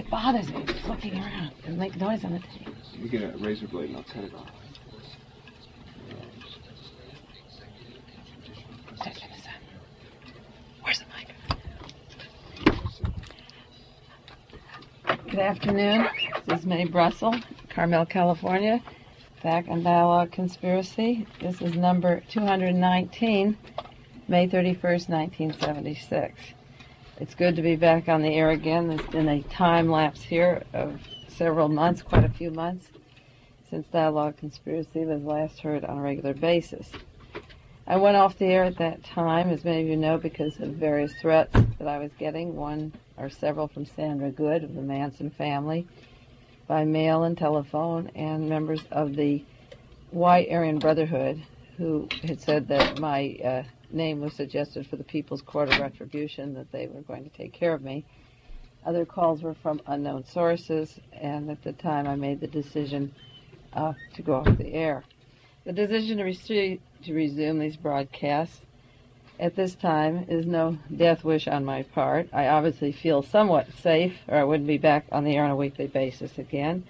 It bothers me. It's looking around. It'll make noise on the tape. You get a razor blade and I'll cut it off. Where's the mic? Good afternoon. This is Mae Brussell, Carmel, California. Back on Dialogue Conspiracy. This is number 219, May 31st, 1976. It's good to be back on the air again. There's been a time lapse here of several months, quite a few months, since Dialogue Conspiracy was last heard on a regular basis. I went off the air at that time, as many of you know, because of various threats that I was getting, one or several from Sandra Good of the Manson family, by mail and telephone, and members of the White Aryan Brotherhood who had said that my name was suggested for the People's Court of Retribution, that they were going to take care of me. Other calls were from unknown sources, and at the time I made the decision to go off the air. The decision to resume these broadcasts at this time is no death wish on my part. I obviously feel somewhat safe, or I wouldn't be back on the air on a weekly basis again.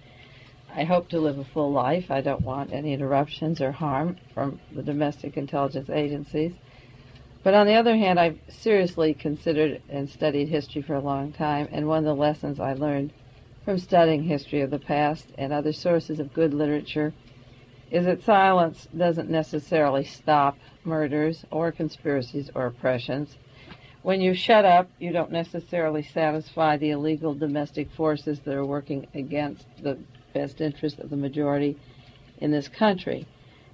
I hope to live a full life. I don't want any interruptions or harm from the domestic intelligence agencies. But on the other hand, I've seriously considered and studied history for a long time, and one of the lessons I learned from studying history of the past and other sources of good literature is that silence doesn't necessarily stop murders or conspiracies or oppressions. When you shut up, you don't necessarily satisfy the illegal domestic forces that are working against the best interest of the majority in this country.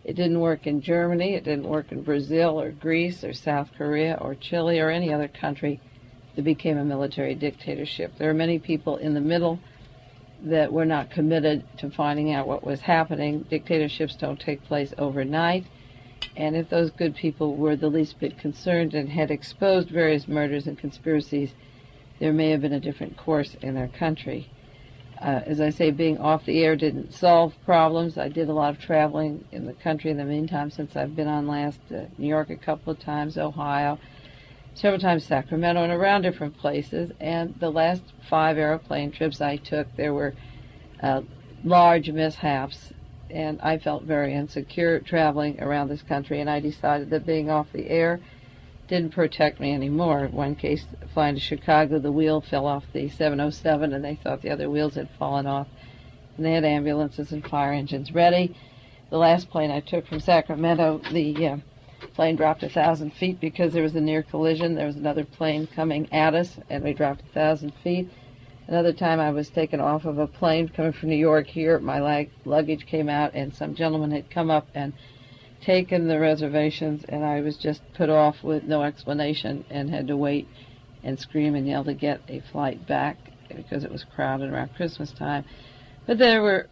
It didn't work in Germany, it didn't work in Brazil or Greece or South Korea or Chile or any other country that became a military dictatorship. There are many people in the middle that were not committed to finding out what was happening. Dictatorships don't take place overnight, and if those good people were the least bit concerned and had exposed various murders and conspiracies, there may have been a different course in their country. As I say, being off the air didn't solve problems. I did a lot of traveling in the country in the meantime since I've been on last. New York a couple of times, Ohio, several times Sacramento, and around different places. And the last 5 airplane trips I took, there were large mishaps, and I felt very insecure traveling around this country, and I decided that being off the air didn't protect me anymore. In one case, flying to Chicago, the wheel fell off the 707, and they thought the other wheels had fallen off, and they had ambulances and fire engines ready. The last plane I took from Sacramento, the plane dropped 1,000 feet because there was a near collision. There was another plane coming at us, and we dropped 1,000 feet. Another time I was taken off of a plane coming from New York here. My luggage came out, and some gentleman had come up and taken the reservations, and I was just put off with no explanation and had to wait and scream and yell to get a flight back because it was crowded around Christmas time. But there were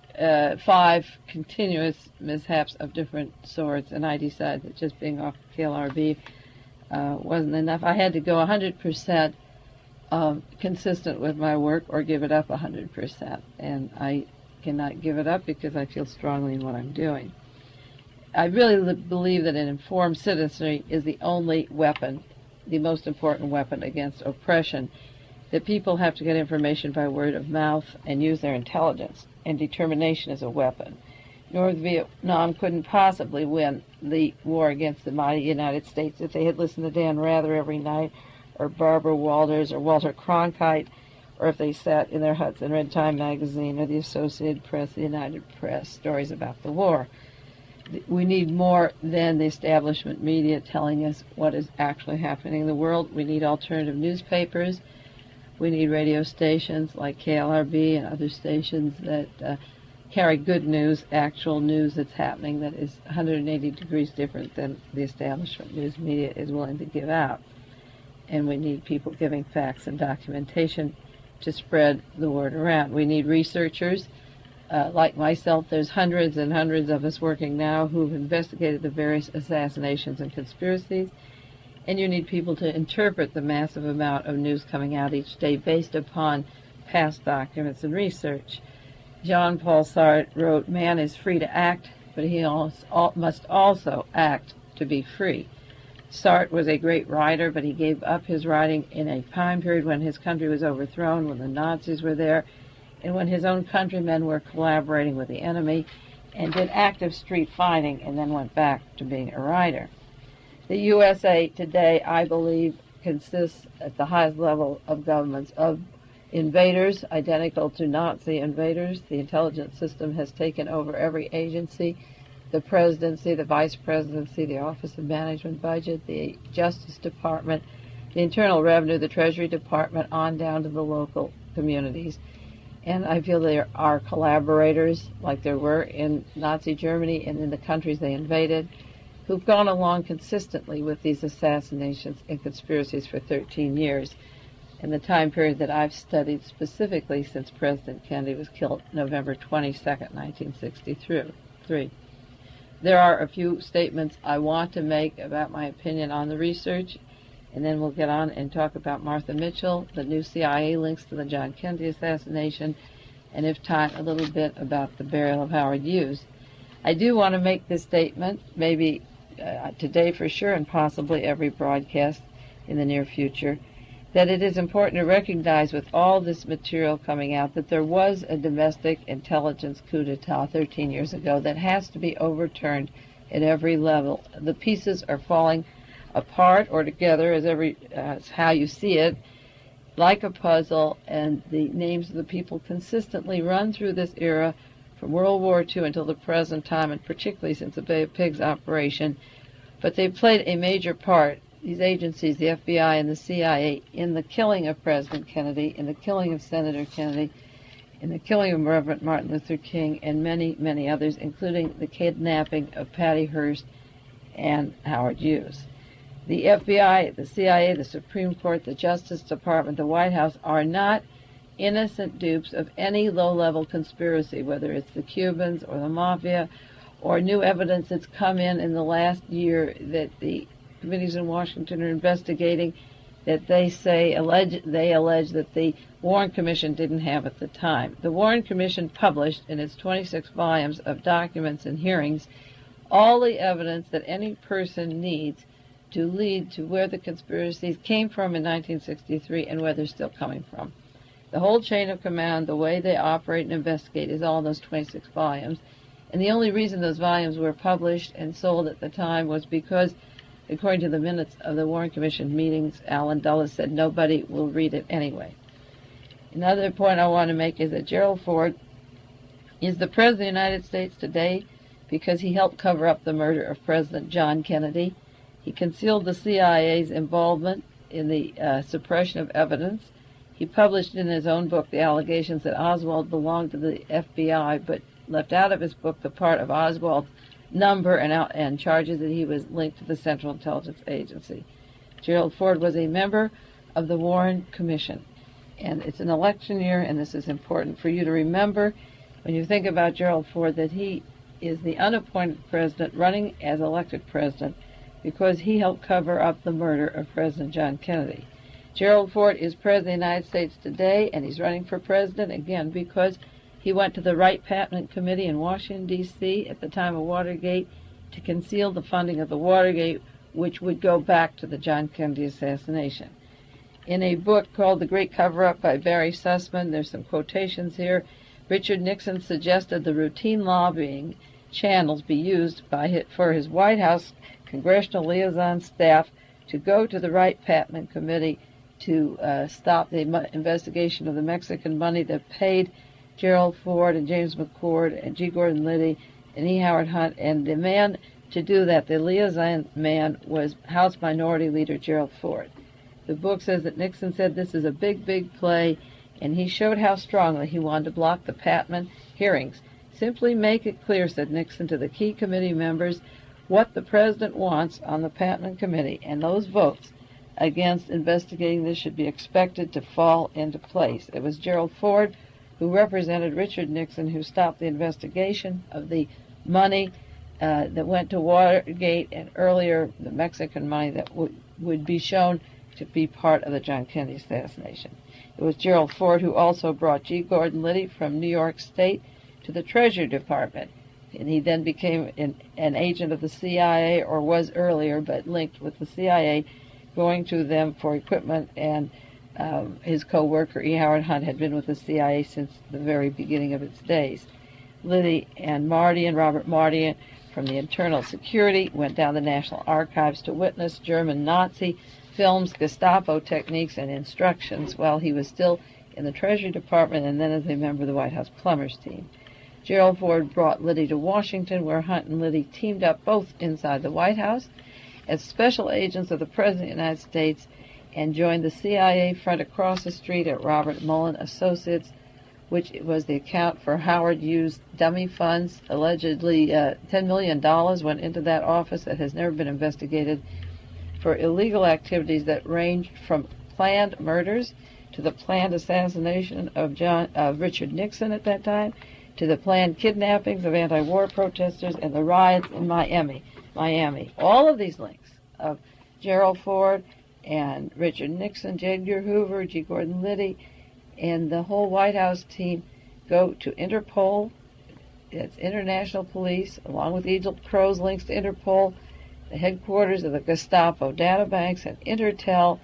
5 continuous mishaps of different sorts, and I decided that just being off KLRB wasn't enough. I had to go 100% consistent with my work or give it up 100%, and I cannot give it up because I feel strongly in what I'm doing. I really believe that an informed citizenry is the only weapon, the most important weapon against oppression, that people have to get information by word of mouth and use their intelligence, and determination as a weapon. North Vietnam couldn't possibly win the war against the mighty United States if they had listened to Dan Rather every night, or Barbara Walters, or Walter Cronkite, or if they sat in their huts and read Time magazine or the Associated Press, the United Press, stories about the war. We need more than the establishment media telling us what is actually happening in the world. We need alternative newspapers. We need radio stations like KLRB and other stations that carry good news, actual news that's happening that is 180 degrees different than the establishment news media is willing to give out. And we need people giving facts and documentation to spread the word around. We need researchers. Like myself, there's hundreds and hundreds of us working now who've investigated the various assassinations and conspiracies, and you need people to interpret the massive amount of news coming out each day based upon past documents and research. Jean-Paul Sartre wrote, "Man is free to act, but he must also act to be free." Sartre was a great writer, but he gave up his writing in a time period when his country was overthrown, when the Nazis were there, and when his own countrymen were collaborating with the enemy and did active street fighting and then went back to being a writer. The USA today, I believe, consists at the highest level of governments of invaders, identical to Nazi invaders. The intelligence system has taken over every agency, the presidency, the vice presidency, the Office of Management Budget, the Justice Department, the Internal Revenue, the Treasury Department, on down to the local communities. And I feel there are collaborators, like there were in Nazi Germany and in the countries they invaded, who've gone along consistently with these assassinations and conspiracies for 13 years, in the time period that I've studied specifically since President Kennedy was killed November 22nd, 1963. There are a few statements I want to make about my opinion on the research, and then we'll get on and talk about Martha Mitchell, the new CIA links to the John Kennedy assassination, and if time, a little bit about the burial of Howard Hughes. I do want to make this statement, maybe today for sure, and possibly every broadcast in the near future, that it is important to recognize with all this material coming out that there was a domestic intelligence coup d'etat 13 years ago that has to be overturned at every level. The pieces are falling apart or together, as how you see it, like a puzzle, and the names of the people consistently run through this era from World War II until the present time, and particularly since the Bay of Pigs operation. But they played a major part, these agencies, the FBI and the CIA, in the killing of President Kennedy, in the killing of Senator Kennedy, in the killing of Reverend Martin Luther King, and many, many others, including the kidnapping of Patty Hearst and Howard Hughes. The FBI, the CIA, the Supreme Court, the Justice Department, the White House are not innocent dupes of any low-level conspiracy, whether it's the Cubans or the Mafia, or new evidence that's come in the last year that the committees in Washington are investigating that they allege that the Warren Commission didn't have at the time. The Warren Commission published in its 26 volumes of documents and hearings all the evidence that any person needs to lead to where the conspiracies came from in 1963 and where they're still coming from. The whole chain of command, the way they operate and investigate, is all in those 26 volumes. And the only reason those volumes were published and sold at the time was because, according to the minutes of the Warren Commission meetings, Alan Dulles said nobody will read it anyway. Another point I want to make is that Gerald Ford is the President of the United States today because he helped cover up the murder of President John Kennedy. He concealed the CIA's involvement in the suppression of evidence. He published in his own book the allegations that Oswald belonged to the FBI, but left out of his book the part of Oswald's number and charges that he was linked to the Central Intelligence Agency. Gerald Ford was a member of the Warren Commission. And it's an election year, and this is important for you to remember when you think about Gerald Ford, that he is the unappointed president running as elected president because he helped cover up the murder of President John Kennedy. Gerald Ford is President of the United States today, and he's running for president again because he went to the Wright-Patman Committee in Washington, D.C. at the time of Watergate to conceal the funding of the Watergate, which would go back to the John Kennedy assassination. In a book called The Great Cover-Up by Barry Sussman, there's some quotations here. Richard Nixon suggested the routine lobbying channels be used for his White House congressional liaison staff to go to the Wright-Patman Committee to stop the investigation of the Mexican money that paid Gerald Ford and James McCord and G. Gordon Liddy and E. Howard Hunt. And the man to do that, the liaison man, was House Minority Leader Gerald Ford. The book says that Nixon said this is a big, big play, and he showed how strongly he wanted to block the Patman hearings. Simply make it clear, said Nixon to the key committee members, what the president wants on the Patman Committee, and those votes against investigating this should be expected to fall into place. It was Gerald Ford who represented Richard Nixon who stopped the investigation of the money that went to Watergate, and earlier the Mexican money that would be shown to be part of the John Kennedy assassination. It was Gerald Ford who also brought G. Gordon Liddy from New York State to the Treasury Department, and he then became an agent of the CIA, or was earlier, but linked with the CIA, going to them for equipment and his co-worker E. Howard Hunt had been with the CIA since the very beginning of its days. Liddy and Marty and Robert Marty from the Internal Security went down the National Archives to witness German Nazi films, Gestapo techniques, and instructions while he was still in the Treasury Department and then as a member of the White House Plumbers team. Gerald Ford brought Liddy to Washington, where Hunt and Liddy teamed up both inside the White House as special agents of the President of the United States and joined the CIA front across the street at Robert Mullen Associates, which was the account for Howard used dummy funds. Allegedly, $10 million went into that office that has never been investigated for illegal activities that ranged from planned murders to the planned assassination of Richard Nixon at that time, to the planned kidnappings of anti-war protesters and the riots in Miami. All of these links of Gerald Ford and Richard Nixon, J. Edgar Hoover, G. Gordon Liddy, and the whole White House team go to Interpol. It's international police, along with Egypt Crow's links to Interpol, the headquarters of the Gestapo databanks, and Intertel,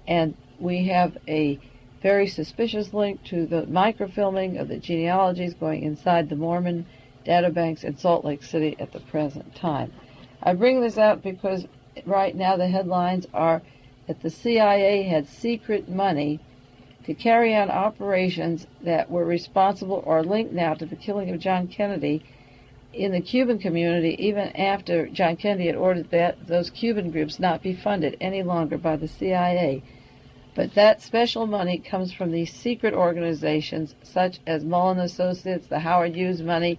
and we have a very suspicious link to the microfilming of the genealogies going inside the Mormon databanks in Salt Lake City at the present time. I bring this out because right now the headlines are that the CIA had secret money to carry on operations that were responsible or linked now to the killing of John Kennedy in the Cuban community, even after John Kennedy had ordered that those Cuban groups not be funded any longer by the CIA. But that special money comes from these secret organizations such as Mullen Associates, the Howard Hughes money,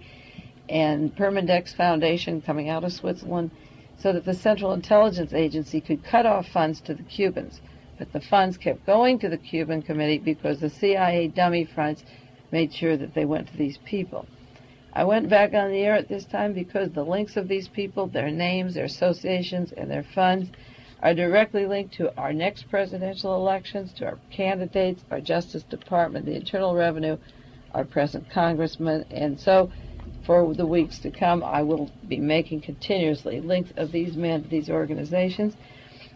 and Permandex Foundation coming out of Switzerland, so that the Central Intelligence Agency could cut off funds to the Cubans. But the funds kept going to the Cuban Committee because the CIA dummy fronts made sure that they went to these people. I went back on the air at this time because the links of these people, their names, their associations, and their funds are directly linked to our next presidential elections, to our candidates, our Justice Department, the Internal Revenue, our present congressmen, and so for the weeks to come I will be making continuously links of these men to these organizations.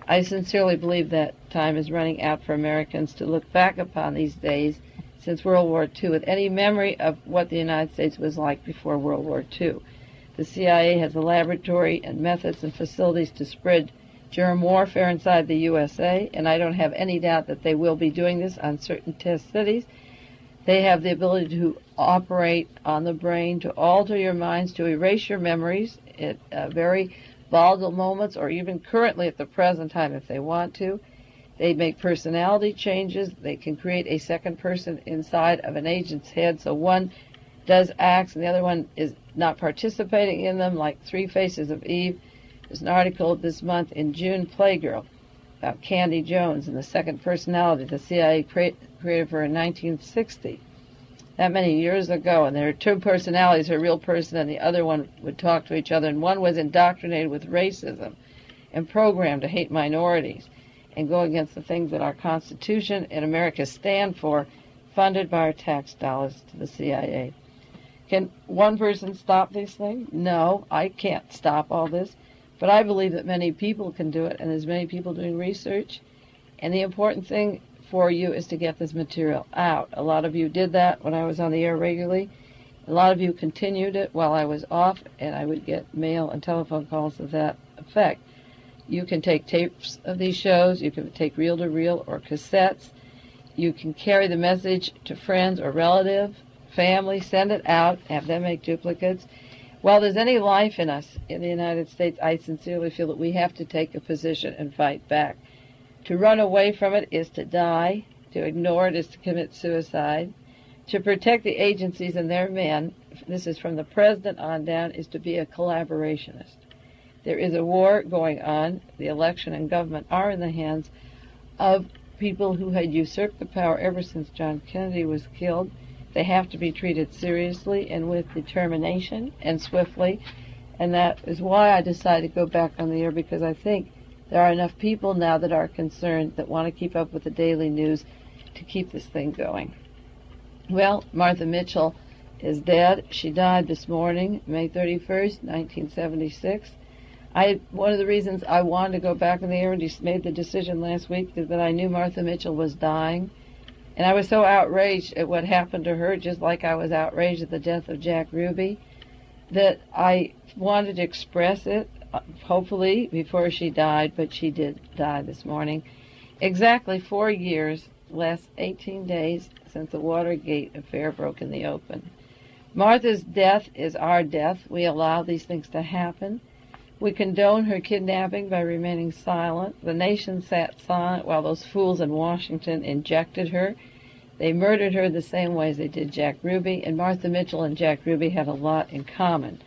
I sincerely believe that time is running out for Americans to look back upon these days since World War II with any memory of what the United States was like before World War II. The CIA has a laboratory and methods and facilities to spread germ warfare inside the USA, and I don't have any doubt that they will be doing this on certain test cities. They have the ability to operate on the brain, to alter your minds, to erase your memories at very volatile moments, or even currently at the present time if they want to. They make personality changes. They can create a second person inside of an agent's head, so one does acts and the other one is not participating in them, like Three Faces of Eve. There's an article this month in June Playgirl about Candy Jones and the second personality the CIA created for her in 1960. That many years ago, and there are two personalities, her real person and the other one would talk to each other, and one was indoctrinated with racism and programmed to hate minorities and go against the things that our Constitution and America stand for, funded by our tax dollars to the CIA. Can one person stop these things? No, I can't stop all this. But I believe that many people can do it, and there's many people doing research. And the important thing for you is to get this material out. A lot of you did that when I was on the air regularly. A lot of you continued it while I was off, and I would get mail and telephone calls to that effect. You can take tapes of these shows. You can take reel-to-reel or cassettes. You can carry the message to friends or relatives, family, send it out, have them make duplicates. While there's any life in us in the United States, I sincerely feel that we have to take a position and fight back. To run away from it is to die. To ignore it is to commit suicide. To protect the agencies and their men, this is from the president on down, is to be a collaborationist. There is a war going on. The election and government are in the hands of people who had usurped the power ever since John Kennedy was killed. They have to be treated seriously and with determination and swiftly. And that is why I decided to go back on the air, because I think there are enough people now that are concerned, that want to keep up with the daily news, to keep this thing going. Well, Martha Mitchell is dead. She died this morning, May 31st, 1976. One of the reasons I wanted to go back in the air and made the decision last week is that I knew Martha Mitchell was dying. And I was so outraged at what happened to her, just like I was outraged at the death of Jack Ruby, that I wanted to express it, hopefully before she died, but she did die this morning. Exactly 4 years, last 18 days, since the Watergate affair broke in the open. Martha's death is our death. We allow these things to happen. We condone her kidnapping by remaining silent. The nation sat silent while those fools in Washington injected her. They murdered her the same way as they did Jack Ruby, and Martha Mitchell and Jack Ruby had a lot in common.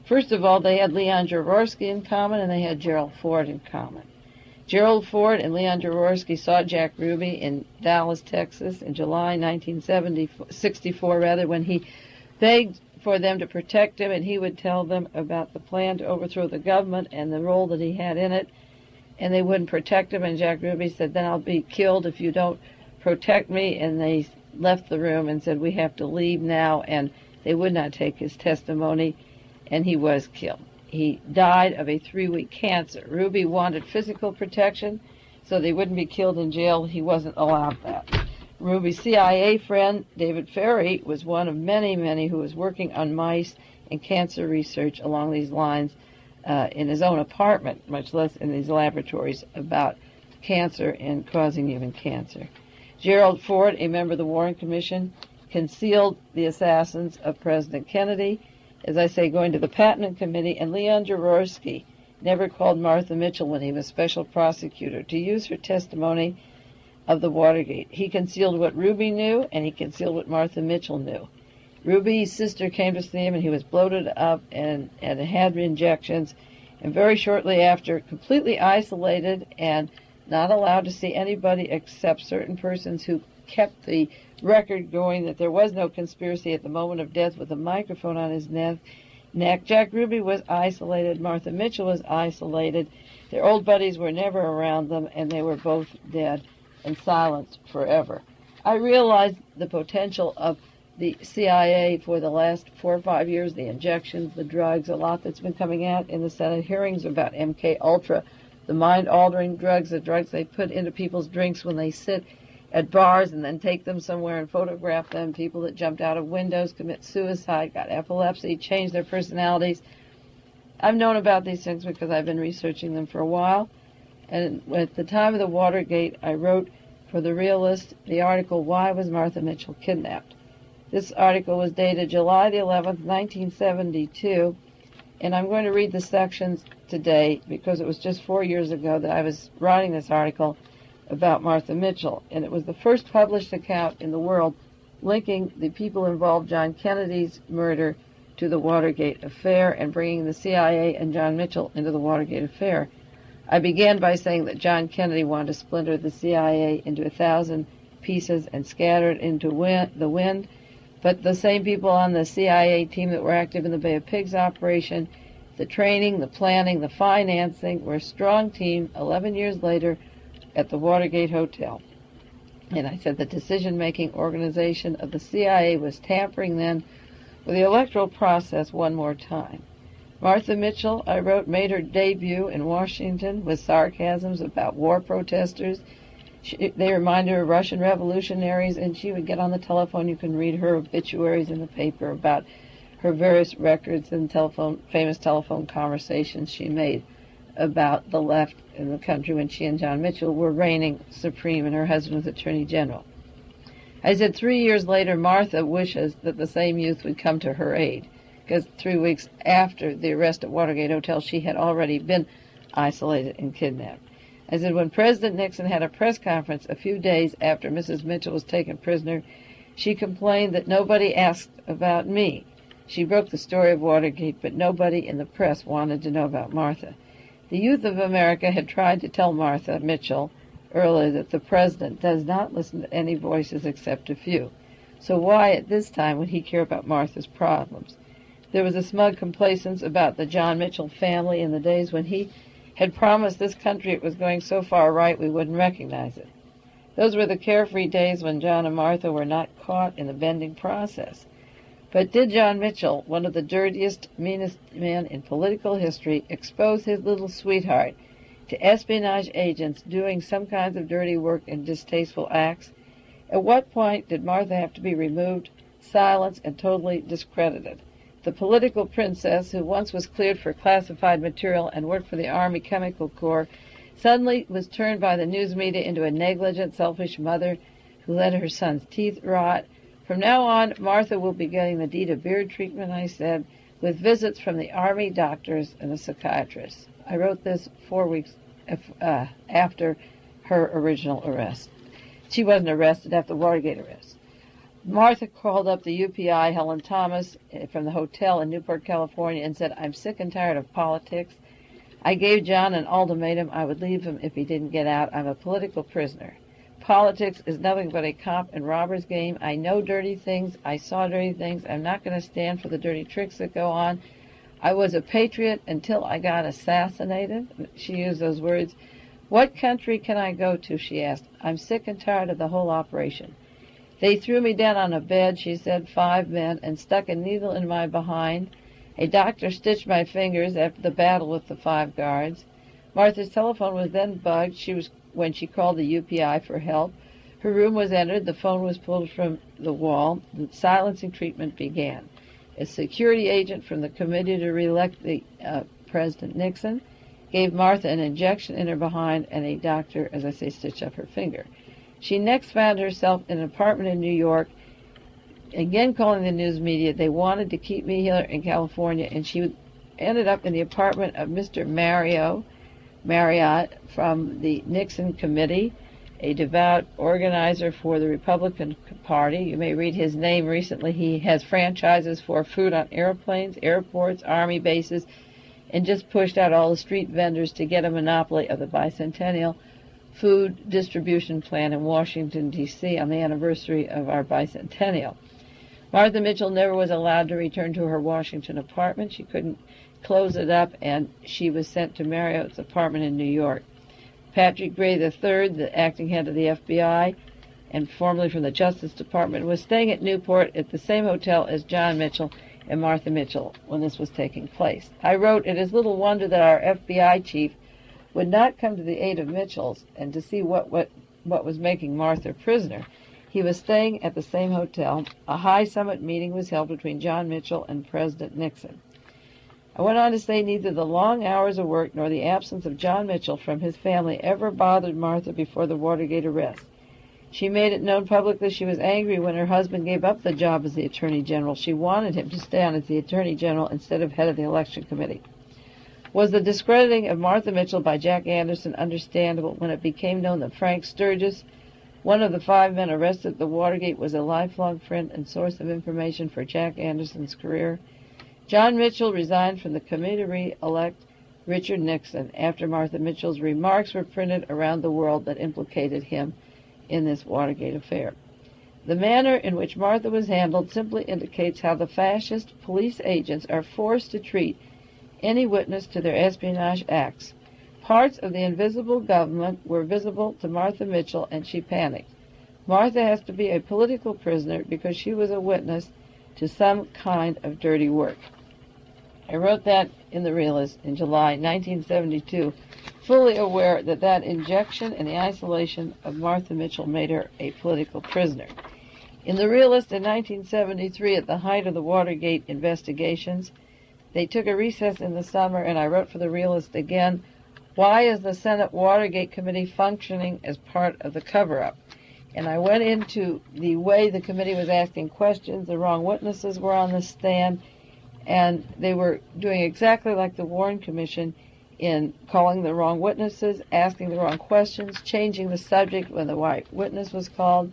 First of all, they had Leon Jaworski in common, and they had Gerald Ford in common. Gerald Ford and Leon Jaworski saw Jack Ruby in Dallas, Texas, in July 1964, when he begged for them to protect him, and he would tell them about the plan to overthrow the government and the role that he had in it, and they wouldn't protect him, and Jack Ruby said, "Then I'll be killed if you don't protect me," and they left the room and said, "We have to leave now," and they would not take his testimony, and he was killed. He died of a 3-week cancer. Ruby wanted physical protection so they wouldn't be killed in jail. He wasn't allowed that. Ruby's CIA friend, David Ferry, was one of many who was working on mice and cancer research along these lines in his own apartment, much less in these laboratories about cancer and causing human cancer. Gerald Ford, a member of the Warren Commission, concealed the assassins of President Kennedy, as I say, going to the Patent Committee, and Leon Jaworski never called Martha Mitchell when he was special prosecutor to use her testimony of the Watergate. He concealed what Ruby knew, and he concealed what Martha Mitchell knew. Ruby's sister came to see him, and he was bloated up and had injections, and very shortly after, completely isolated and not allowed to see anybody except certain persons who kept the record going that there was no conspiracy at the moment of death with a microphone on his neck. Jack Ruby was isolated. Martha Mitchell was isolated. Their old buddies were never around them, and they were both dead and silenced forever. I realized the potential of the CIA for the last 4 or 5 years, the injections, the drugs, a lot that's been coming out in the Senate hearings about MK Ultra, the mind-altering drugs, the drugs they put into people's drinks when they sit at bars and then take them somewhere and photograph them, people that jumped out of windows, commit suicide, got epilepsy, changed their personalities. I've known about these things because I've been researching them for a while. And at the time of the Watergate, I wrote for The Realist the article, "Why Was Martha Mitchell Kidnapped?" This article was dated July the 11th, 1972, and I'm going to read the sections today because it was just 4 years ago that I was writing this article about Martha Mitchell, and it was the first published account in the world linking the people involved, John Kennedy's murder, to the Watergate affair and bringing the CIA and John Mitchell into the Watergate affair. I began by saying that John Kennedy wanted to splinter the CIA into 1,000 pieces and scatter it into the wind, but the same people on the CIA team that were active in the Bay of Pigs operation, the training, the planning, the financing, were a strong team 11 years later at the Watergate Hotel. And I said the decision-making organization of the CIA was tampering then with the electoral process one more time. Martha Mitchell, I wrote, made her debut in Washington with sarcasms about war protesters. They reminded her of Russian revolutionaries, and she would get on the telephone. You can read her obituaries in the paper about her various records and famous telephone conversations she made about the left in the country when she and John Mitchell were reigning supreme and her husband was Attorney General. I said 3 years later, Martha wishes that the same youth would come to her aid, because 3 weeks after the arrest at Watergate Hotel, she had already been isolated and kidnapped. I said, when President Nixon had a press conference a few days after Mrs. Mitchell was taken prisoner, she complained that nobody asked about me. She broke the story of Watergate, but nobody in the press wanted to know about Martha. The youth of America had tried to tell Martha Mitchell earlier that the president does not listen to any voices except a few. So why at this time would he care about Martha's problems? There was a smug complacence about the John Mitchell family in the days when he had promised this country it was going so far right we wouldn't recognize it. Those were the carefree days when John and Martha were not caught in the bending process. But did John Mitchell, one of the dirtiest, meanest men in political history, expose his little sweetheart to espionage agents doing some kinds of dirty work and distasteful acts? At what point did Martha have to be removed, silenced, and totally discredited? The political princess, who once was cleared for classified material and worked for the Army Chemical Corps, suddenly was turned by the news media into a negligent, selfish mother who let her son's teeth rot. From now on, Martha will be getting the deed of beard treatment, I said, with visits from the Army doctors and the psychiatrists. I wrote this 4 weeks after her original arrest. She wasn't arrested after the Watergate arrest. Martha called up the UPI, Helen Thomas, from the hotel in Newport, California, and said, "I'm sick and tired of politics. I gave John an ultimatum. I would leave him if he didn't get out. I'm a political prisoner. Politics is nothing but a cop and robber's game. I know dirty things. I saw dirty things. I'm not going to stand for the dirty tricks that go on. I was a patriot until I got assassinated." She used those words. "What country can I go to?" she asked. "I'm sick and tired of the whole operation. They threw me down on a bed," she said, 5 men, "and stuck a needle in my behind. A doctor stitched my fingers after the battle with the 5 guards. Martha's telephone was then bugged when she called the UPI for help. Her room was entered. The phone was pulled from the wall. The silencing treatment began. A security agent from the committee to re-elect the President Nixon gave Martha an injection in her behind, and a doctor, as I say, stitched up her finger. She next found herself in an apartment in New York, again calling the news media. They wanted to keep me here in California, and she ended up in the apartment of Mr. Marriott from the Nixon Committee, a devout organizer for the Republican Party. You may read his name recently. He has franchises for food on airplanes, airports, army bases, and just pushed out all the street vendors to get a monopoly of the bicentennial food distribution plan in Washington, D.C. on the anniversary of our bicentennial. Martha Mitchell never was allowed to return to her Washington apartment. She couldn't close it up, and she was sent to Marriott's apartment in New York. Patrick Gray III, the acting head of the FBI, and formerly from the Justice Department, was staying at Newport at the same hotel as John Mitchell and Martha Mitchell when this was taking place. I wrote, "It is little wonder that our FBI chief would not come to the aid of Mitchell's and to see what was making Martha prisoner. He was staying at the same hotel. A high summit meeting was held between John Mitchell and President Nixon." I went on to say neither the long hours of work nor the absence of John Mitchell from his family ever bothered Martha before the Watergate arrest. She made it known publicly she was angry when her husband gave up the job as the Attorney General. She wanted him to stay on as the Attorney General instead of head of the Election Committee. Was the discrediting of Martha Mitchell by Jack Anderson understandable when it became known that Frank Sturgis, one of the 5 men arrested at the Watergate, was a lifelong friend and source of information for Jack Anderson's career? John Mitchell resigned from the committee to re-elect Richard Nixon after Martha Mitchell's remarks were printed around the world that implicated him in this Watergate affair. The manner in which Martha was handled simply indicates how the fascist police agents are forced to treat any witness to their espionage acts. Parts of the invisible government were visible to Martha Mitchell, and she panicked. Martha has to be a political prisoner because she was a witness to some kind of dirty work. I wrote that in The Realist in July 1972, fully aware that that injection and the isolation of Martha Mitchell made her a political prisoner. In The Realist in 1973, at the height of the Watergate investigations, they took a recess in the summer, and I wrote for The Realist again, "Why is the Senate Watergate Committee functioning as part of the cover-up?" And I went into the way the committee was asking questions. The wrong witnesses were on the stand, and they were doing exactly like the Warren Commission in calling the wrong witnesses, asking the wrong questions, changing the subject when the right witness was called,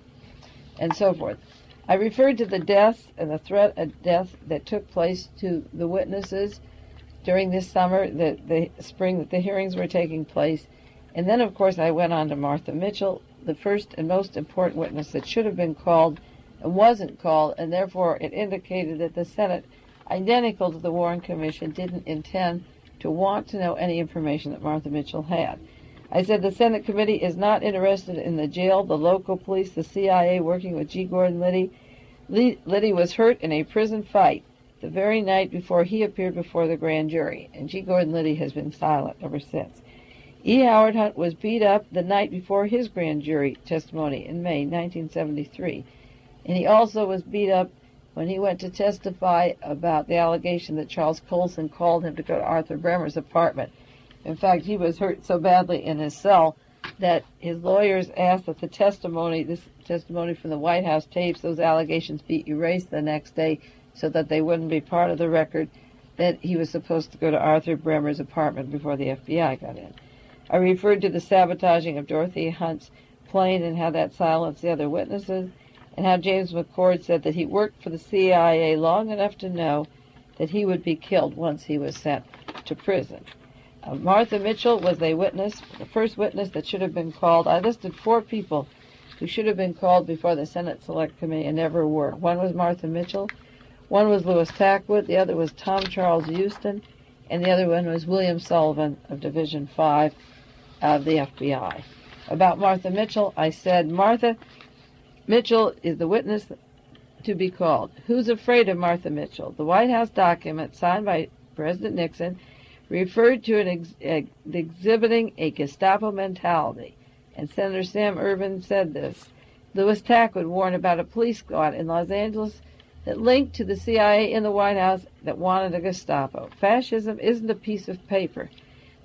and so forth. I referred to the deaths and the threat of death that took place to the witnesses during this summer, the spring that the hearings were taking place. And then, of course, I went on to Martha Mitchell, the first and most important witness that should have been called and wasn't called, and therefore it indicated that the Senate, identical to the Warren Commission, didn't intend to want to know any information that Martha Mitchell had. I said the Senate committee is not interested in the jail, the local police, the CIA working with G. Gordon Liddy. Liddy was hurt in a prison fight the very night before he appeared before the grand jury, and G. Gordon Liddy has been silent ever since. E. Howard Hunt was beat up the night before his grand jury testimony in May 1973, and he also was beat up when he went to testify about the allegation that Charles Colson called him to go to Arthur Bremer's apartment. In fact, he was hurt so badly in his cell that his lawyers asked that this testimony from the White House tapes, those allegations be erased the next day so that they wouldn't be part of the record, that he was supposed to go to Arthur Bremer's apartment before the FBI got in. I referred to the sabotaging of Dorothy Hunt's plane and how that silenced the other witnesses, and how James McCord said that he worked for the CIA long enough to know that he would be killed once he was sent to prison. Martha Mitchell was a witness, the first witness that should have been called. I listed 4 people who should have been called before the Senate Select Committee and never were. One was Martha Mitchell, one was Louis Tackwood, the other was Tom Charles Houston, and the other one was William Sullivan of Division 5 of the FBI. About Martha Mitchell, I said, Martha Mitchell is the witness to be called. Who's afraid of Martha Mitchell? The White House document signed by President Nixon referred to it exhibiting a Gestapo mentality, and Senator Sam Ervin said this. Louis Tackwood warned about a police squad in Los Angeles that linked to the CIA in the White House that wanted a Gestapo. Fascism isn't a piece of paper.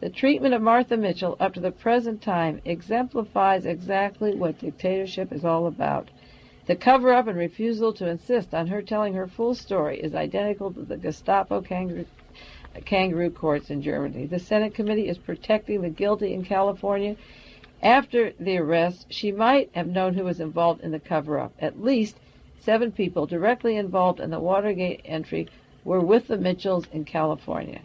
The treatment of Martha Mitchell up to the present time exemplifies exactly what dictatorship is all about. The cover-up and refusal to insist on her telling her full story is identical to the Gestapo kangaroo courts in Germany. The Senate committee is protecting the guilty in California. After the arrest, she might have known who was involved in the cover-up. At least 7 people directly involved in the Watergate entry were with the Mitchells in California.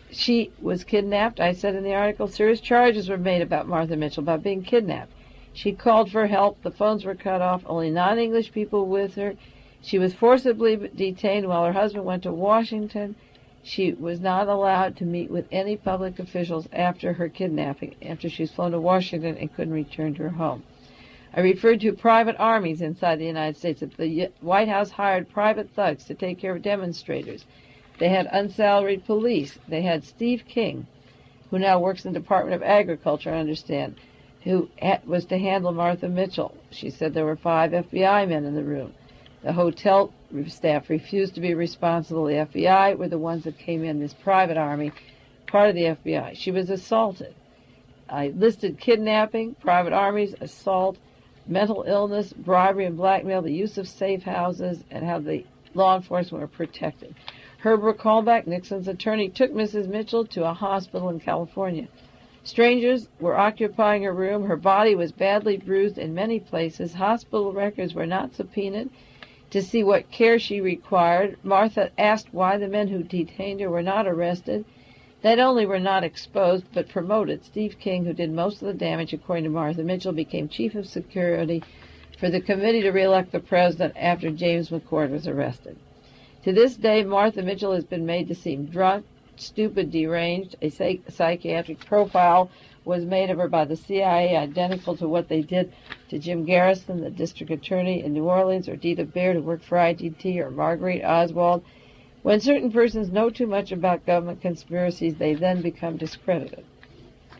She was kidnapped. I said in the article, serious charges were made about Martha Mitchell, about being kidnapped. She called for help. The phones were cut off. Only non-English people with her. She was forcibly detained while her husband went to Washington. She was not allowed to meet with any public officials after her kidnapping, after she was flown to Washington and couldn't return to her home. I referred to private armies inside the United States. The White House hired private thugs to take care of demonstrators. They had unsalaried police. They had Steve King, who now works in the Department of Agriculture, I understand, who was to handle Martha Mitchell. She said there were 5 FBI men in the room. The hotel staff refused to be responsible. The FBI were the ones that came in, this private army, part of the FBI. She was assaulted. I listed kidnapping, private armies, assault, mental illness, bribery and blackmail, the use of safe houses, and how the law enforcement were protected. Herbert Callback, Nixon's attorney, took Mrs. Mitchell to a hospital in California. Strangers were occupying her room. Her body was badly bruised in many places. Hospital records were not subpoenaed to see what care she required. Martha asked why the men who detained her were not arrested. Not only were not exposed, but promoted. Steve King, who did most of the damage, according to Martha Mitchell, became chief of security for the committee to re-elect the president after James McCord was arrested. To this day, Martha Mitchell has been made to seem drunk, stupid, deranged. A psychiatric profile was made of her by the CIA, identical to what they did to Jim Garrison, the district attorney in New Orleans, or Dita Baird, who worked for ITT, or Marguerite Oswald. When certain persons know too much about government conspiracies, they then become discredited.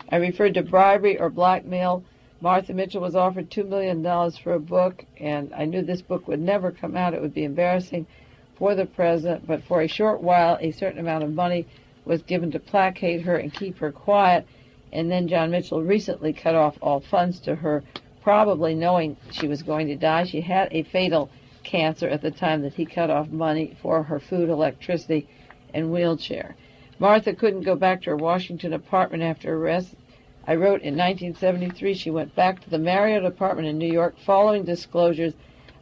I referred to bribery or blackmail. Martha Mitchell was offered $2 million for a book, and I knew this book would never come out. It would be embarrassing for the president, but for a short while, a certain amount of money was given to placate her and keep her quiet, and then John Mitchell recently cut off all funds to her, probably knowing she was going to die. She had a fatal cancer at the time that he cut off money for her food, electricity, and wheelchair. Martha couldn't go back to her Washington apartment after arrest. I wrote in 1973 she went back to the Marriott apartment in New York following disclosures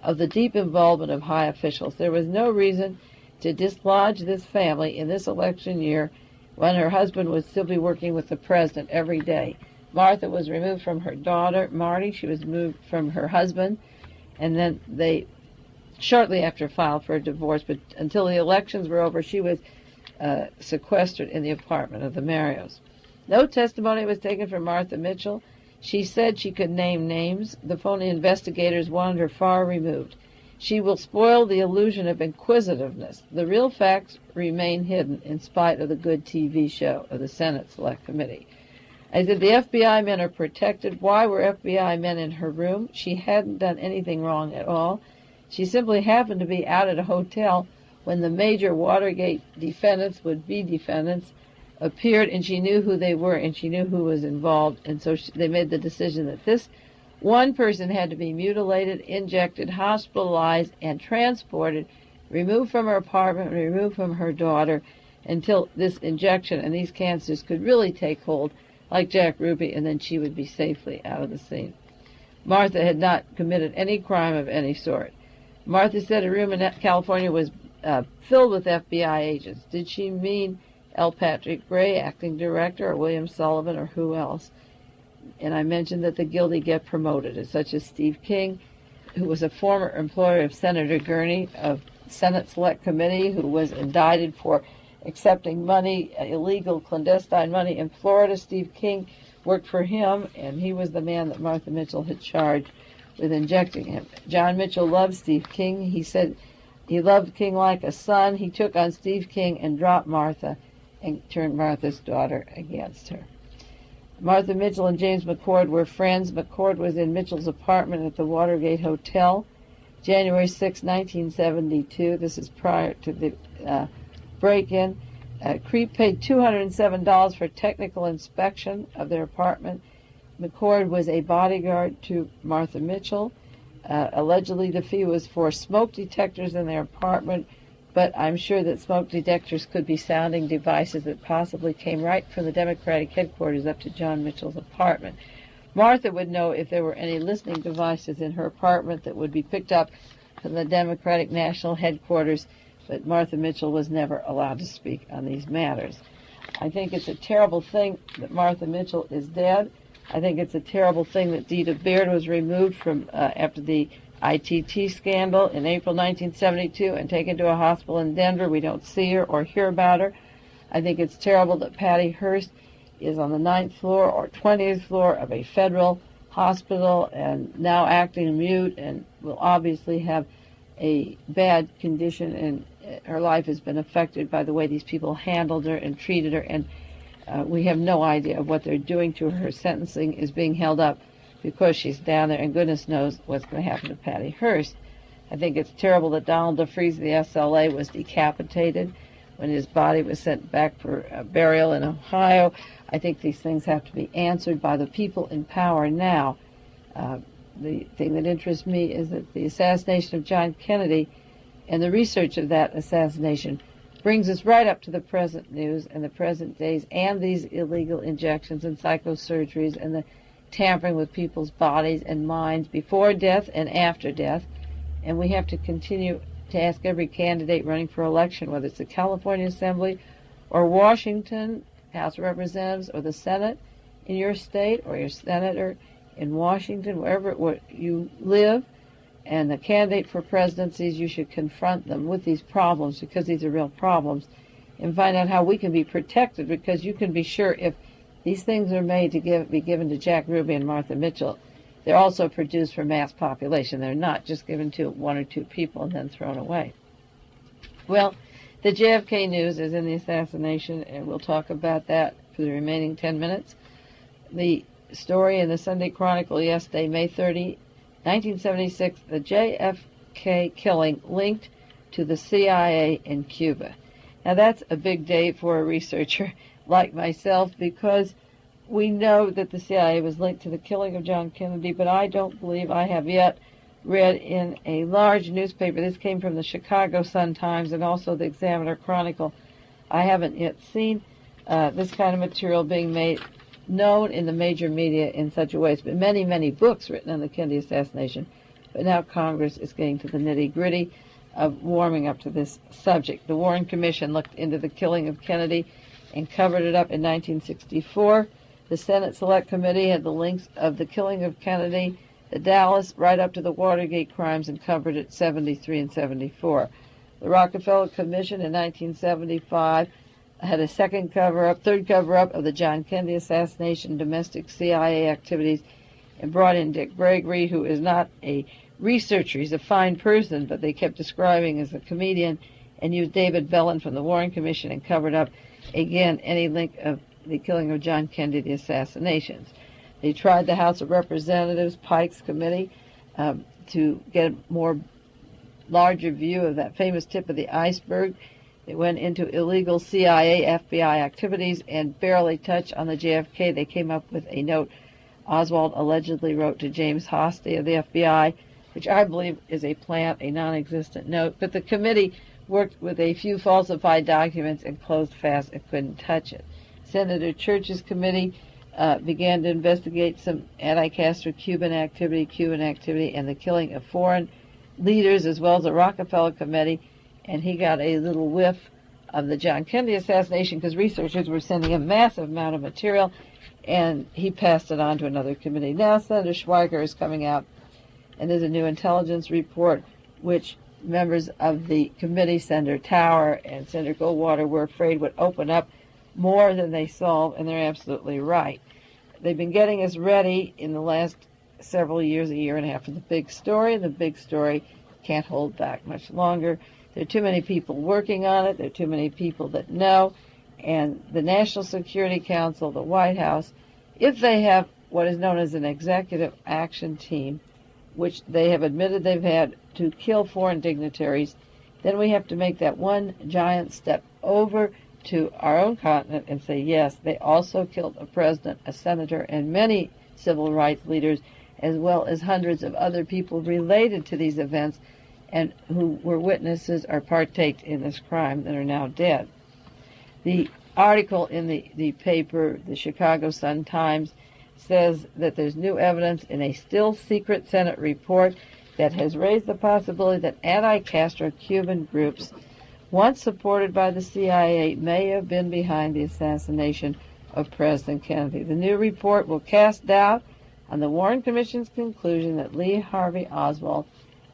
of the deep involvement of high officials. There was no reason to dislodge this family in this election year when her husband would still be working with the president every day. Martha was removed from her daughter, Marty. She was moved from her husband, and then they shortly after filed for a divorce, but until the elections were over, she was sequestered in the apartment of the Marios. No testimony was taken from Martha Mitchell. She said she could name names. The phony investigators wanted her far removed. She will spoil the illusion of inquisitiveness. The real facts remain hidden in spite of the good TV show of the Senate Select Committee. I said, the FBI men are protected. Why were FBI men in her room? She hadn't done anything wrong at all. She simply happened to be out at a hotel when the major Watergate defendants, would-be defendants, appeared, and she knew who they were, and she knew who was involved, and so they made the decision that this one person had to be mutilated, injected, hospitalized, and transported, removed from her apartment, removed from her daughter, until this injection and these cancers could really take hold, like Jack Ruby, and then she would be safely out of the scene. Martha had not committed any crime of any sort. Martha said a room in California was filled with FBI agents. Did she mean L. Patrick Gray, acting director, or William Sullivan, or who else? And I mentioned that the guilty get promoted, such as Steve King, who was a former employer of Senator Gurney of Senate Select Committee, who was indicted for accepting money, illegal clandestine money in Florida. Steve King worked for him, and he was the man that Martha Mitchell had charged with injecting him. John Mitchell loved Steve King. He said he loved King like a son. He took on Steve King and dropped Martha and turned Martha's daughter against her. Martha Mitchell and James McCord were friends. McCord was in Mitchell's apartment at the Watergate Hotel, January 6, 1972. This is prior to the break-in. Creep paid $207 for technical inspection of their apartment. McCord was a bodyguard to Martha Mitchell. Allegedly, the fee was for smoke detectors in their apartment, but I'm sure that smoke detectors could be sounding devices that possibly came right from the Democratic headquarters up to John Mitchell's apartment. Martha would know if there were any listening devices in her apartment that would be picked up from the Democratic National Headquarters, but Martha Mitchell was never allowed to speak on these matters. I think it's a terrible thing that Martha Mitchell is dead. I think it's a terrible thing that Dita Baird was removed from after the ITT scandal in April 1972 and taken to a hospital in Denver. We don't see her or hear about her. I think it's terrible that Patty Hearst is on the 9th floor or 20th floor of a federal hospital and now acting mute and will obviously have a bad condition, and her life has been affected by the way these people handled her and treated her, and we have no idea of what they're doing to her. Her sentencing is being held up because she's down there, and goodness knows what's going to happen to Patty Hearst. I think it's terrible that Donald DeFreeze of the SLA was decapitated when his body was sent back for burial in Ohio. I think these things have to be answered by the people in power now. The thing that interests me is that the assassination of John Kennedy and the research of that assassination brings us right up to the present news and the present days and these illegal injections and psychosurgeries and the tampering with people's bodies and minds before death and after death. And we have to continue to ask every candidate running for election, whether it's the California Assembly or Washington House of Representatives or the Senate in your state or your senator in Washington, wherever you live, and the candidate for presidencies, you should confront them with these problems because these are real problems and find out how we can be protected, because you can be sure if these things are made to be given to Jack Ruby and Martha Mitchell, they're also produced for mass population. They're not just given to one or two people and then thrown away. Well, the JFK news is in the assassination, and we'll talk about that for the remaining 10 minutes. The story in the Sunday Chronicle yesterday, May 30, 1976, the JFK killing linked to the CIA in Cuba. Now that's a big day for a researcher like myself, because we know that the CIA was linked to the killing of John Kennedy, but I don't believe I have yet read in a large newspaper, this came from the Chicago Sun-Times and also the Examiner Chronicle, I haven't yet seen this kind of material being made known in the major media in such a way. It's been many, many books written on the Kennedy assassination, but now Congress is getting to the nitty-gritty of warming up to this subject. The Warren Commission looked into the killing of Kennedy and covered it up in 1964. The Senate Select Committee had the links of the killing of Kennedy, the Dallas, right up to the Watergate crimes, and covered it 73 and 74. The Rockefeller Commission in 1975 had a third cover-up of the John Kennedy assassination, domestic CIA activities, and brought in Dick Gregory, who is not a researcher. He's a fine person, but they kept describing as a comedian, and used David Bellin from the Warren Commission and covered up, again, any link of the killing of John Kennedy, the assassinations. They tried the House of Representatives, Pike's committee, to get a more larger view of that famous tip of the iceberg. They went into illegal CIA, FBI activities and barely touched on the JFK. They came up with a note Oswald allegedly wrote to James Hosty of the FBI, which I believe is a plant, a non-existent note. But the committee worked with a few falsified documents and closed fast and couldn't touch it. Senator Church's committee began to investigate some anti-Castro Cuban activity, and the killing of foreign leaders, as well as the Rockefeller committee, and he got a little whiff of the John Kennedy assassination because researchers were sending a massive amount of material, and he passed it on to another committee. Now Senator Schweiger is coming out, and there's a new intelligence report, which members of the committee, Senator Tower and Senator Goldwater, were afraid would open up more than they solve, and they're absolutely right. They've been getting us ready in the last several years, a year and a half, for the big story, and the big story can't hold back much longer. There are too many people working on it. There are too many people that know. And the National Security Council, the White House, if they have what is known as an executive action team, which they have admitted they've had to kill foreign dignitaries, then we have to make that one giant step over to our own continent and say, yes, they also killed a president, a senator, and many civil rights leaders, as well as hundreds of other people related to these events and who were witnesses or partaked in this crime that are now dead. The article in the paper, the Chicago Sun-Times, says that there's new evidence in a still secret Senate report that has raised the possibility that anti-Castro Cuban groups, once supported by the CIA, may have been behind the assassination of President Kennedy. The new report will cast doubt on the Warren Commission's conclusion that Lee Harvey Oswald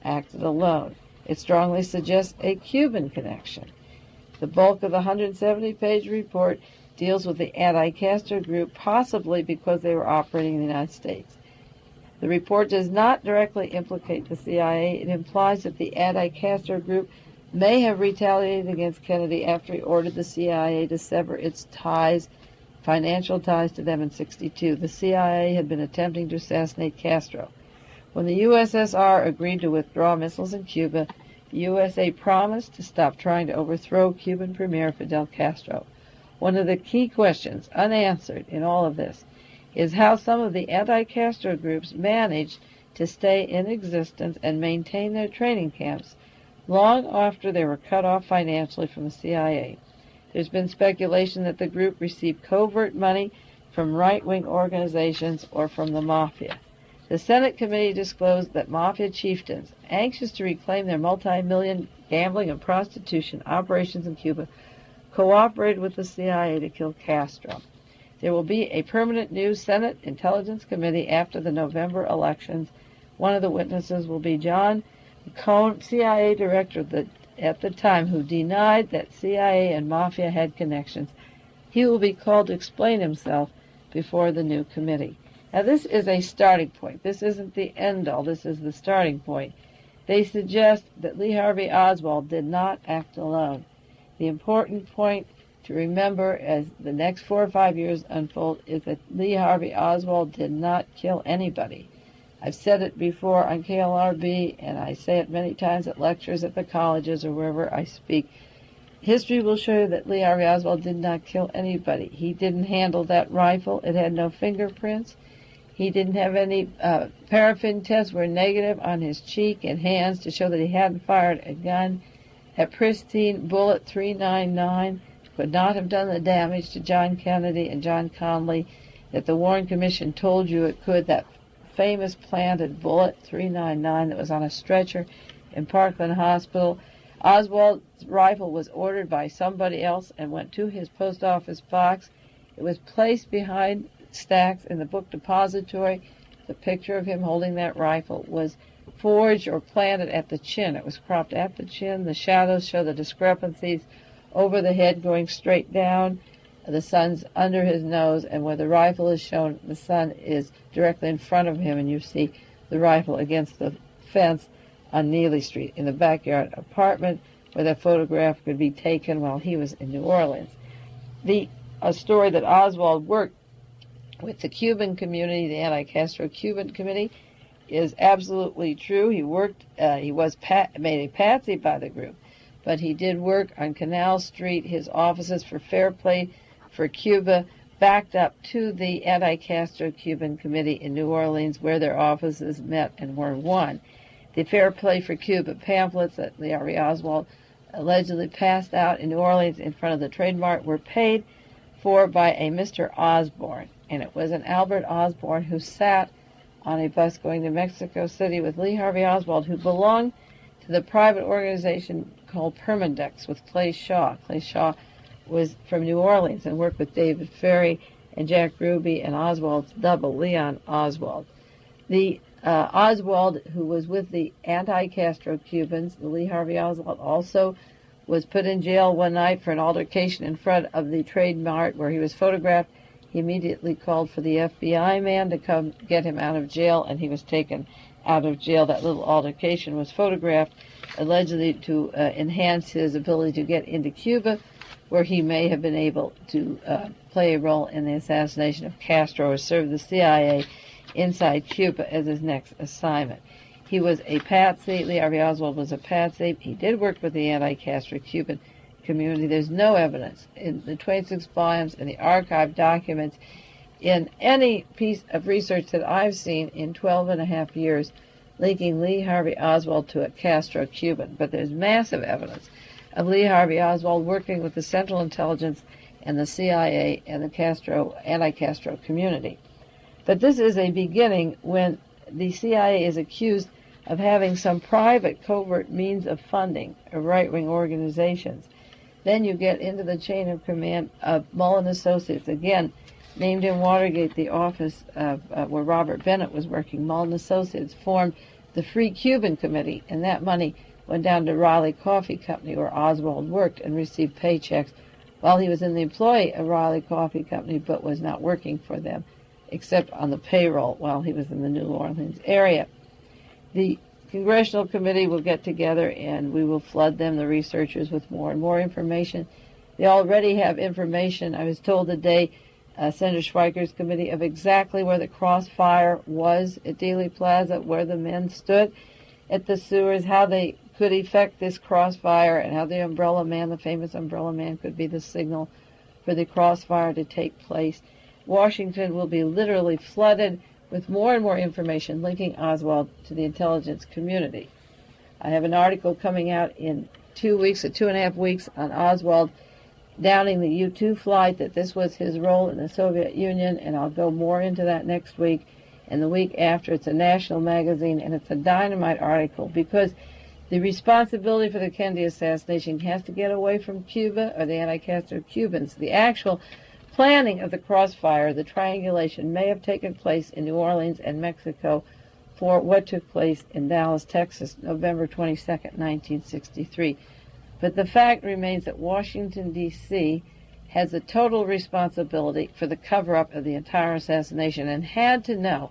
acted alone. It strongly suggests a Cuban connection. The bulk of the 170-page report deals with the anti-Castro group, possibly because they were operating in the United States. The report does not directly implicate the CIA. It implies that the anti-Castro group may have retaliated against Kennedy after he ordered the CIA to sever its ties, financial ties to them in '62. The CIA had been attempting to assassinate Castro. When the USSR agreed to withdraw missiles in Cuba, the USA promised to stop trying to overthrow Cuban Premier Fidel Castro. One of the key questions unanswered in all of this is how some of the anti-Castro groups managed to stay in existence and maintain their training camps long after they were cut off financially from the CIA. There's been speculation that the group received covert money from right-wing organizations or from the mafia. The Senate committee disclosed that mafia chieftains, anxious to reclaim their multi-million gambling and prostitution operations in Cuba, cooperated with the CIA to kill Castro. There will be a permanent new Senate Intelligence Committee after the November elections. One of the witnesses will be John McCone, CIA director at the time, who denied that CIA and mafia had connections. He will be called to explain himself before the new committee. Now, this is a starting point. This isn't the end-all. This is the starting point. They suggest that Lee Harvey Oswald did not act alone. The important point to remember as the next 4 or 5 years unfold is that Lee Harvey Oswald did not kill anybody. I've said it before on KLRB, and I say it many times at lectures at the colleges or wherever I speak. History will show you that Lee Harvey Oswald did not kill anybody. He didn't handle that rifle. It had no fingerprints. He didn't have any paraffin tests were negative on his cheek and hands to show that he hadn't fired a gun. That pristine bullet .399 could not have done the damage to John Kennedy and John Connally that the Warren Commission told you it could. That famous planted bullet .399 that was on a stretcher in Parkland Hospital. Oswald's rifle was ordered by somebody else and went to his post office box. It was placed behind stacks in the book depository. The picture of him holding that rifle was forged or planted at the chin. It was cropped at the chin. The shadows show the discrepancies over the head going straight down. The sun's under his nose, and where the rifle is shown, the sun is directly in front of him, and you see the rifle against the fence on Neely Street in the backyard apartment where that photograph could be taken while he was in New Orleans. A story that Oswald worked with the Cuban community, the anti-Castro Cuban committee, is absolutely true. He was made a patsy by the group, but he did work on Canal Street. His offices for Fair Play for Cuba backed up to the anti-Castro Cuban committee in New Orleans, where their offices met and were one. The Fair Play for Cuba pamphlets that Lee Harvey Oswald allegedly passed out in New Orleans in front of the Trade Mart were paid for by a Mr. Osborne, and it was an Albert Osborne who sat on a bus going to Mexico City with Lee Harvey Oswald, who belonged to the private organization called Permandex with Clay Shaw. Clay Shaw was from New Orleans and worked with David Ferry and Jack Ruby and Oswald's double, Leon Oswald. The Oswald, who was with the anti-Castro Cubans, the Lee Harvey Oswald, also was put in jail one night for an altercation in front of the Trade Mart where he was photographed. He immediately called for the FBI man to come get him out of jail, and he was taken out of jail. That little altercation was photographed, allegedly to enhance his ability to get into Cuba, where he may have been able to play a role in the assassination of Castro or serve the CIA inside Cuba as his next assignment. He was a patsy. Lee Harvey Oswald was a patsy. He did work with the anti-Castro Cuban community. There's no evidence in the 26 volumes and the archived documents in any piece of research that I've seen in 12 and a half years linking Lee Harvey Oswald to a Castro Cuban. But there's massive evidence of Lee Harvey Oswald working with the Central Intelligence and the CIA and the anti-Castro community. But this is a beginning when the CIA is accused of having some private covert means of funding of right-wing organizations. Then you get into the chain of command of Mullen Associates, again, named in Watergate, the office of where Robert Bennett was working. Mullen Associates formed the Free Cuban Committee, and that money went down to Riley Coffee Company, where Oswald worked and received paychecks while he was in the employ of Riley Coffee Company, but was not working for them, except on the payroll while he was in the New Orleans area. The Congressional Committee will get together and we will flood them, the researchers, with more and more information. They already have information. I was told today, Senator Schweiker's committee, of exactly where the crossfire was at Dealey Plaza, where the men stood at the sewers, how they could effect this crossfire, and how the umbrella man, the famous umbrella man, could be the signal for the crossfire to take place. Washington will be literally flooded with more and more information linking Oswald to the intelligence community. I have an article coming out in 2 weeks or 2.5 weeks on Oswald downing the U-2 flight, that this was his role in the Soviet Union, and I'll go more into that next week. And the week after, it's a national magazine, and it's a dynamite article, because the responsibility for the Kennedy assassination has to get away from Cuba or the anti-Castro Cubans. The actual planning of the crossfire, the triangulation, may have taken place in New Orleans and Mexico for what took place in Dallas, Texas, November 22nd, 1963. But the fact remains that Washington, D.C. has a total responsibility for the cover-up of the entire assassination and had to know.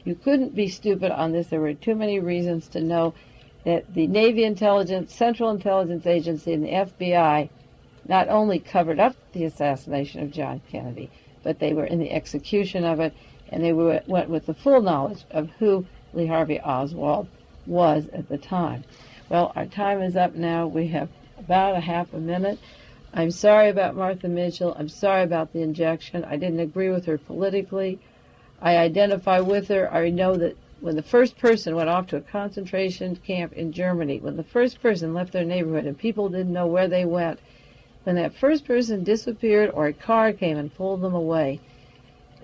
You couldn't be stupid on this. There were too many reasons to know that the Navy Intelligence, Central Intelligence Agency, and the FBI not only covered up the assassination of John Kennedy, but they were in the execution of it, and they went with the full knowledge of who Lee Harvey Oswald was at the time. Well, our time is up now. We have about a half a minute. I'm sorry about Martha Mitchell. I'm sorry about the injection. I didn't agree with her politically. I identify with her. I know that when the first person went off to a concentration camp in Germany, when the first person left their neighborhood and people didn't know where they went, when that first person disappeared or a car came and pulled them away,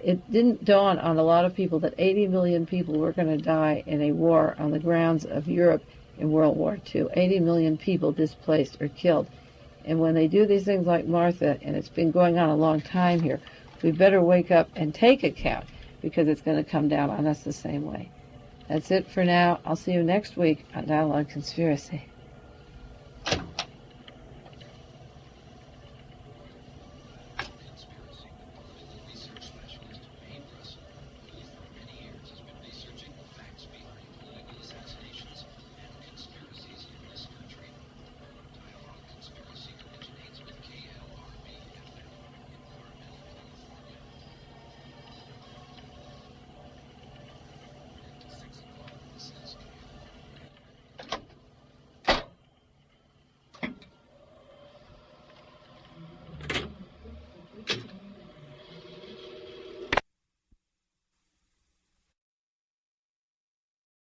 it didn't dawn on a lot of people that 80 million people were going to die in a war on the grounds of Europe in World War II. 80 million people displaced or killed. And when they do these things like Martha, and it's been going on a long time here, we better wake up and take account, because it's going to come down on us the same way. That's it for now. I'll see you next week on Dialogue Conspiracy.